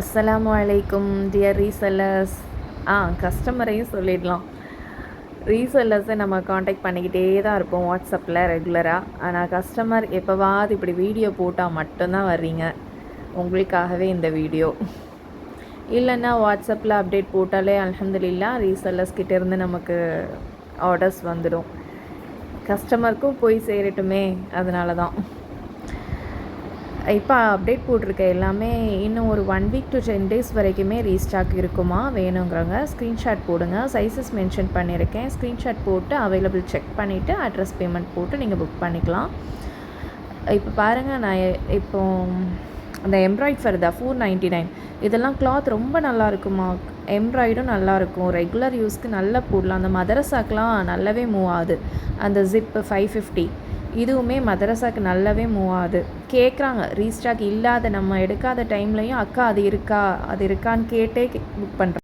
அஸ்ஸலாமு அலைக்கும் dear resellers. கஸ்டமரையும் சொல்லிடலாம். ரீசெல்லர்ஸை நம்ம காண்டாக்ட் பண்ணிக்கிட்டே தான் இருப்போம் வாட்ஸ்அப்பில் ரெகுலராக. ஆனால் கஸ்டமர் எப்போவாது இப்படி வீடியோ போட்டால் மட்டும்தான் வர்றீங்க. உங்களுக்காகவே இந்த வீடியோ. இல்லைன்னா வாட்ஸ்அப்பில் அப்டேட் போட்டாலே அல்ஹம்துலில்லாஹ் ரீசெல்லர்ஸ் கிட்டேருந்து நமக்கு ஆர்டர்ஸ் வந்துடும். கஸ்டமருக்கும் போய் சேரட்டுமே, அதனால தான். இப்போ அப்டேட் போட்டிருக்க எல்லாமே இன்னும் ஒரு 1 வீக் to 10 days வரைக்குமே ரீஸ்டாக் இருக்குமா, வேணுங்கிறவங்க ஸ்க்ரீன்ஷாட் போடுங்க. சைஸஸ் மென்ஷன் பண்ணியிருக்கேன். ஸ்க்ரீன்ஷாட் போட்டு அவைலபிள் செக் பண்ணிவிட்டு அட்ரஸ் பேமெண்ட் போட்டு நீங்கள் புக் பண்ணிக்கலாம். இப்போ பாருங்கள், நான் இப்போ அந்த எம்ப்ராய்ட் ஃபர்தா 499 இதெல்லாம் கிளாத் ரொம்ப நல்லா இருக்குமா. எம்ப்ராய்டும் நல்லாயிருக்கும். ரெகுலர் யூஸ்க்கு நல்லா போடலாம். அந்த மதரசாக்கெலாம் நல்லாவே மூவ் ஆகுது. அந்த ஜிப்பு 550 இதுவுமே மதரசாக்கு நல்லாவே மூவ் ஆகுது. கேட்குறாங்க, ரீஸ்டாக் இல்லாத நம்ம எடுக்காத டைம்லையும் அக்கா அது இருக்கான்னு கேட்டே புக் பண்ணுறேன்.